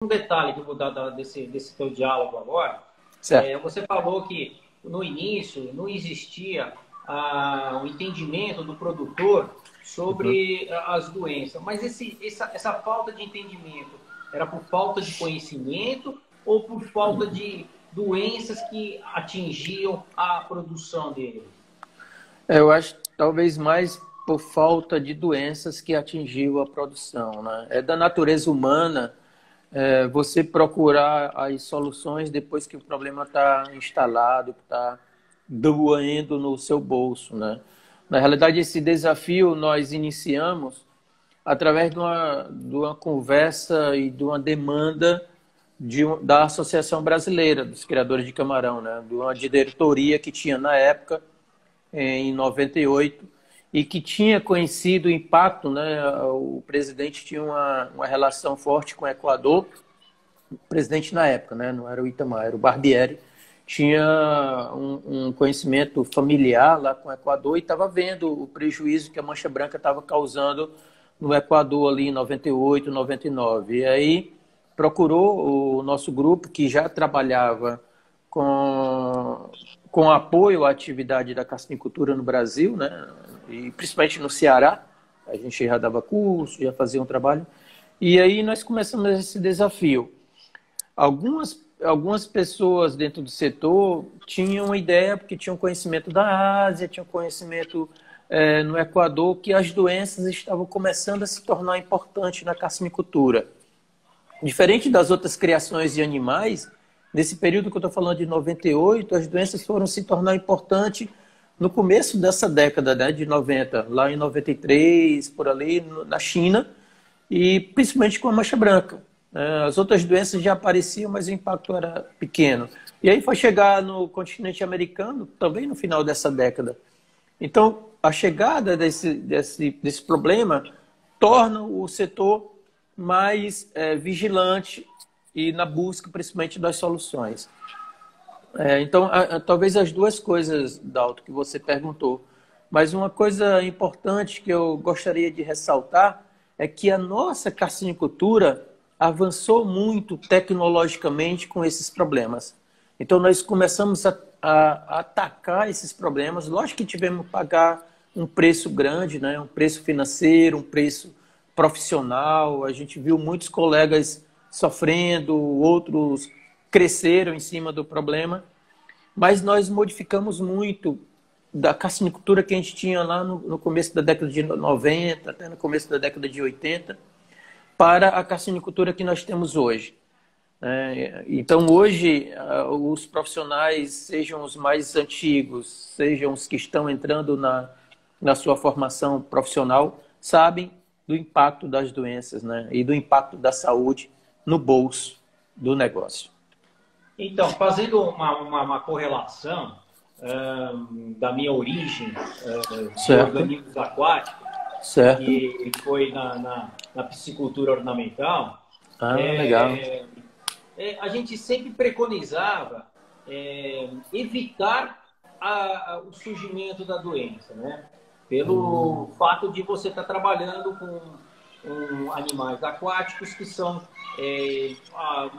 um detalhe que eu vou dar desse teu diálogo agora. Certo. Você falou que no início não existia o entendimento do produtor sobre as doenças, mas essa falta de entendimento era por falta de conhecimento ou por falta de doenças que atingiam a produção dele? Eu acho talvez mais por falta de doenças que atingiu a produção, né? É da natureza humana você procurar as soluções depois que o problema está instalado, está doendo no seu bolso, né? Na realidade, esse desafio nós iniciamos através de uma conversa e de uma demanda da Associação Brasileira dos Criadores de Camarão, né? De uma diretoria que tinha na época, em 98, e que tinha conhecido o impacto, né? O presidente tinha uma relação forte com o Equador, o presidente na época, né? Não era o Itamar, era o Barbieri, tinha um conhecimento familiar lá com o Equador e estava vendo o prejuízo que a mancha branca estava causando no Equador ali em 98, 99. E aí procurou o nosso grupo, que já trabalhava com apoio à atividade da carcinicultura no Brasil, né? E principalmente no Ceará. A gente já dava curso, já fazia um trabalho. E aí nós começamos esse desafio. Algumas pessoas dentro do setor tinham uma ideia, porque tinham conhecimento da Ásia, tinham conhecimento no Equador, que as doenças estavam começando a se tornar importantes na carcinicultura. Diferente das outras criações de animais, nesse período que eu estou falando de 98, as doenças foram se tornar importantes no começo dessa década, né, de 90, lá em 93, por ali, na China, e principalmente com a mancha branca. As outras doenças já apareciam, mas o impacto era pequeno. E aí foi chegar no continente americano, também no final dessa década. Então, a chegada desse problema torna o setor mais vigilante e na busca, principalmente, das soluções. Então, talvez as duas coisas, Dalton, que você perguntou. Mas uma coisa importante que eu gostaria de ressaltar é que a nossa carcinicultura avançou muito tecnologicamente com esses problemas. Então, nós começamos a atacar esses problemas. Lógico que tivemos que pagar um preço grande, né? Um preço financeiro, um preço profissional. A gente viu muitos colegas sofrendo, outros cresceram em cima do problema. Mas nós modificamos muito da carcinicultura que a gente tinha lá no começo da década de 90, até no começo da década de 80, para a carcinicultura que nós temos hoje. Então, hoje, os profissionais, sejam os mais antigos, sejam os que estão entrando na sua formação profissional, sabem do impacto das doenças, né? E do impacto da saúde no bolso do negócio. Então, fazendo uma correlação da minha origem de organismos aquáticos, certo, que foi na piscicultura ornamental, legal. A gente sempre preconizava evitar o surgimento da doença, né? Pelo fato de você estar trabalhando com animais aquáticos que são,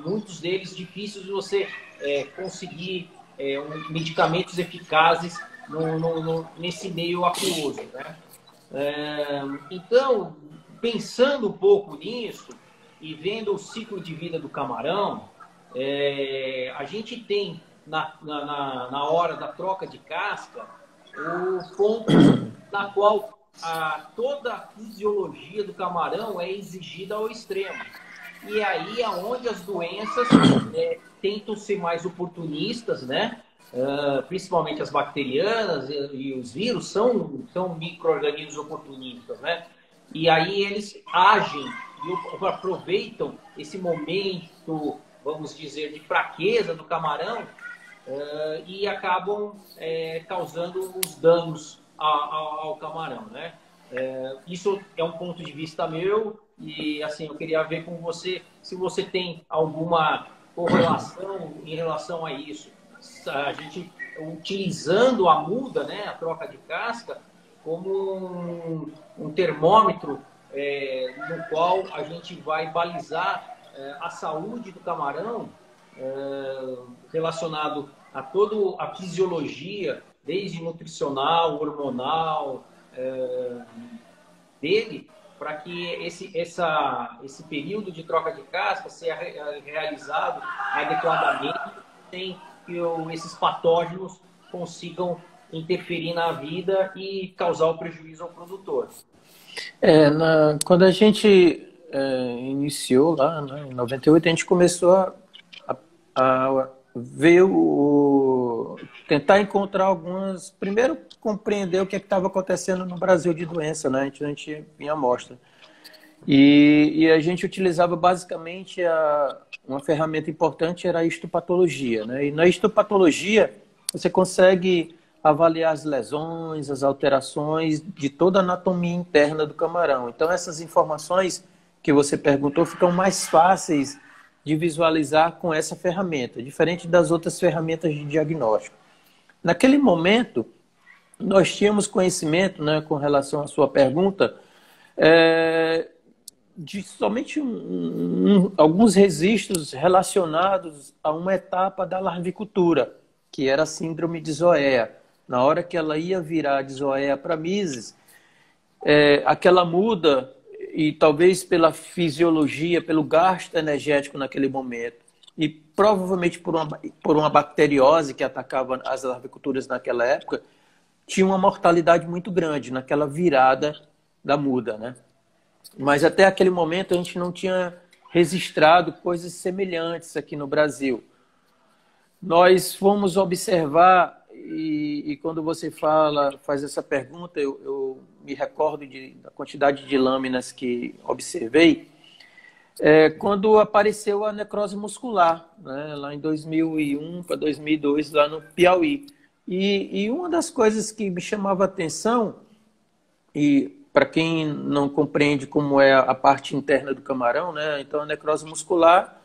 muitos deles, difíceis de você conseguir medicamentos eficazes nesse meio aquoso, né? Então, pensando um pouco nisso e vendo o ciclo de vida do camarão, a gente tem na hora da troca de casca o ponto na qual toda a fisiologia do camarão é exigida ao extremo. E aí é onde as doenças tentam ser mais oportunistas, né? Principalmente as bacterianas e os vírus são micro-organismos oportunistas, né? E aí eles agem e aproveitam esse momento, vamos dizer, de fraqueza do camarão e acabam causando os danos ao camarão, né? Isso é um ponto de vista meu e, assim, eu queria ver com você se você tem alguma correlação em relação a isso. A gente utilizando a muda, né, a troca de casca, como um termômetro no qual a gente vai balizar a saúde do camarão relacionado a toda a fisiologia, desde nutricional, hormonal, dele, para que esse período de troca de casca seja realizado adequadamente, sem que esses patógenos consigam interferir na vida e causar o prejuízo ao produtor. Quando a gente iniciou lá, né, em 98, a gente começou a ver tentar encontrar algumas... Primeiro, compreender o que estava acontecendo no Brasil de doença, né? A gente vinha amostra. E a gente utilizava basicamente uma ferramenta importante, era a histopatologia, né? E na histopatologia você consegue avaliar as lesões, as alterações de toda a anatomia interna do camarão. Então essas informações que você perguntou ficam mais fáceis de visualizar com essa ferramenta, diferente das outras ferramentas de diagnóstico. Naquele momento, nós tínhamos conhecimento, né, com relação à sua pergunta, de somente alguns registros relacionados a uma etapa da larvicultura, que era a síndrome de zoea. Na hora que ela ia virar de zoea para mises, aquela muda, e talvez pela fisiologia, pelo gasto energético naquele momento, e provavelmente por uma bacteriose que atacava as larviculturas naquela época, tinha uma mortalidade muito grande naquela virada da muda, né? Mas até aquele momento a gente não tinha registrado coisas semelhantes aqui no Brasil. Nós fomos observar, e quando você faz essa pergunta, eu me recordo da quantidade de lâminas que observei, quando apareceu a necrose muscular, né, lá em 2001 para 2002, lá no Piauí. E uma das coisas que me chamava a atenção, e para quem não compreende como é a parte interna do camarão, né, então a necrose muscular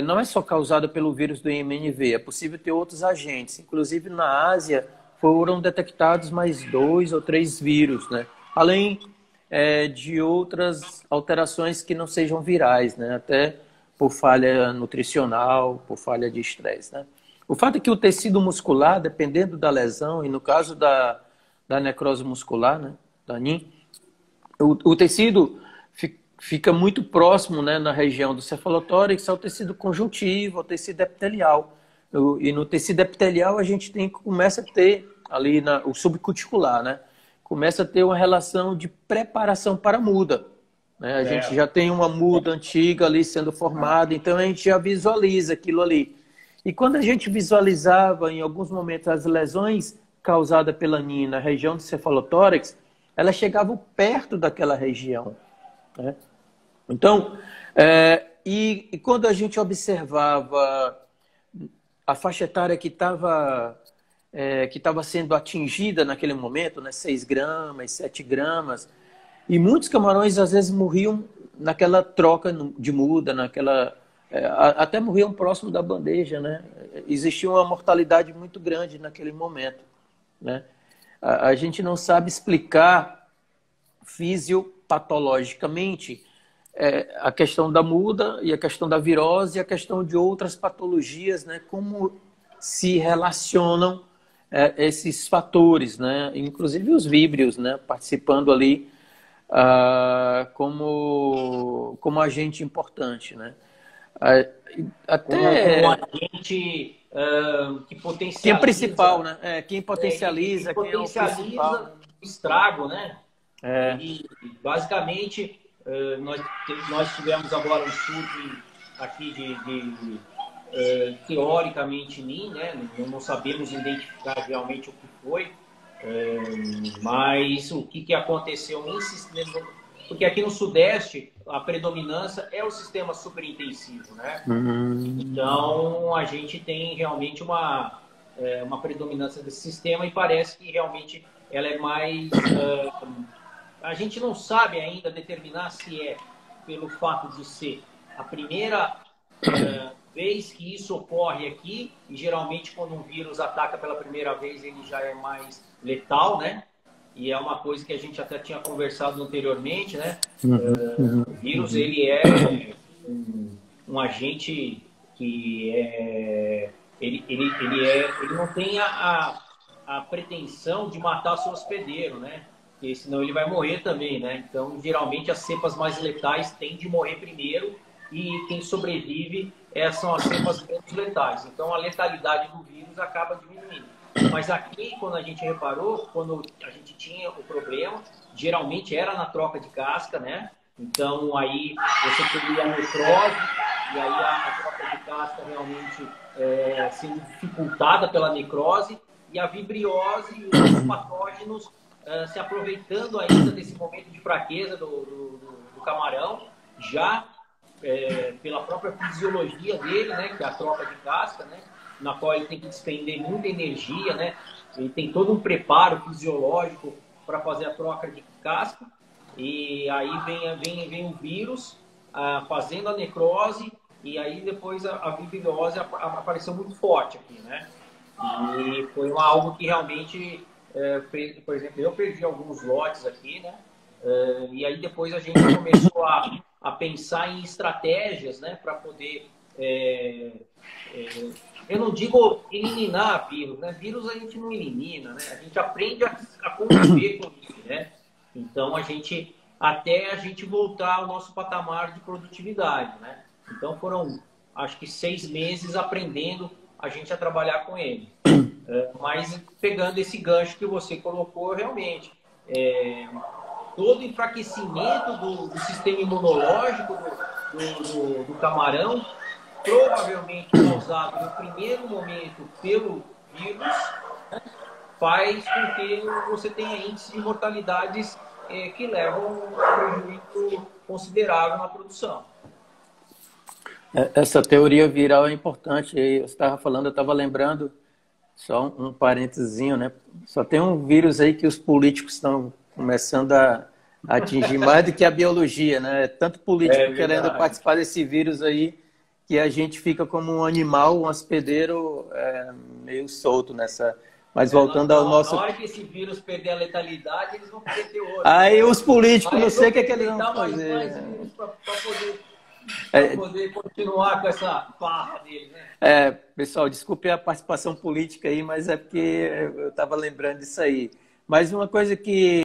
não é só causada pelo vírus do IMNV, é possível ter outros agentes. Inclusive na Ásia foram detectados mais 2 ou 3 vírus, né, além de outras alterações que não sejam virais, né, até por falha nutricional, por falha de estresse, né. O fato é que o tecido muscular, dependendo da lesão, e no caso da necrose muscular, né, da NIM, o tecido fica muito próximo, né, na região do cefalotórax ao tecido conjuntivo, ao tecido epitelial. E no tecido epitelial a gente começa a ter ali o subcuticular, né, começa a ter uma relação de preparação para a muda, né? A gente já tem uma muda antiga ali sendo formada, então a gente já visualiza aquilo ali. E quando a gente visualizava, em alguns momentos, as lesões causadas pela NIM na região do cefalotórax, elas chegavam perto daquela região, né? Então, e quando a gente observava a faixa etária que estava sendo atingida naquele momento, né, 6 gramas, 7 gramas, e muitos camarões às vezes morriam naquela troca de muda, até morriam próximo da bandeja, né? Existia uma mortalidade muito grande naquele momento, né? A gente não sabe explicar fisiopatologicamente a questão da muda e a questão da virose e a questão de outras patologias, né? Como se relacionam esses fatores, né? Inclusive os víbrios, né, participando ali como agente importante, né? Até como agente que potencializa... Quem é principal, né? Quem potencializa, quem é o principal. O estrago, né? E, basicamente, nós tivemos agora um estudo aqui teoricamente NIM, né? Não sabemos identificar realmente o que foi, mas o que aconteceu nesse sistema, porque aqui no Sudeste a predominância é o sistema superintensivo, né? Então a gente tem realmente uma predominância desse sistema e parece que realmente ela é mais... a gente não sabe ainda determinar se é pelo fato de ser a primeira vez que isso ocorre aqui, e geralmente quando um vírus ataca pela primeira vez ele já é mais letal, né? E é uma coisa que a gente até tinha conversado anteriormente, né? O vírus, ele é um agente que ele não tem a pretensão de matar seu hospedeiro, né? Porque senão ele vai morrer também, né? Então, geralmente, as cepas mais letais tendem de morrer primeiro e quem sobrevive são as cepas menos letais. Então, a letalidade do vírus acaba diminuindo. Mas aqui, quando a gente reparou, quando a gente tinha o problema, geralmente era na troca de casca, né? Então, aí você teria a necrose, e aí a troca de casca realmente sendo dificultada pela necrose, e a vibriose e os patógenos se aproveitando ainda desse momento de fraqueza do camarão, já pela própria fisiologia dele, né, que é a troca de casca, né, na qual ele tem que despender muita energia, né, ele tem todo um preparo fisiológico para fazer a troca de casca, e aí vem o vírus fazendo a necrose, e aí depois a vibriose apareceu muito forte aqui, né, e foi algo que realmente, por exemplo, eu perdi alguns lotes aqui, né, e aí depois a gente começou a pensar em estratégias, né, para poder, eu não digo eliminar vírus, né? Vírus a gente não elimina, né? A gente aprende a conviver com isso, né? Então até a gente voltar ao nosso patamar de produtividade, né? Então foram, acho que 6 meses aprendendo a gente a trabalhar com ele. Mas pegando esse gancho que você colocou, realmente, todo enfraquecimento do sistema imunológico do camarão, provavelmente causado no primeiro momento pelo vírus, né, faz com que você tenha índices de mortalidades que levam a um prejuízo considerável na produção. Essa teoria viral é importante. Você estava falando, eu estava lembrando, só um parentezinho, né? Só tem um vírus aí que os políticos estão começando a atingir mais do que a biologia, né? Tanto político querendo participar desse vírus aí, que a gente fica como um animal, um hospedeiro meio solto nessa. Mas voltando ao nosso... Na hora que esse vírus perder a letalidade, eles vão querer ter outro. Aí os políticos, não sei o que eles vão fazer. Mais vírus para poder continuar com essa farra deles, né? Pessoal, desculpe a participação política aí, mas é porque eu estava lembrando disso aí. Mas uma coisa que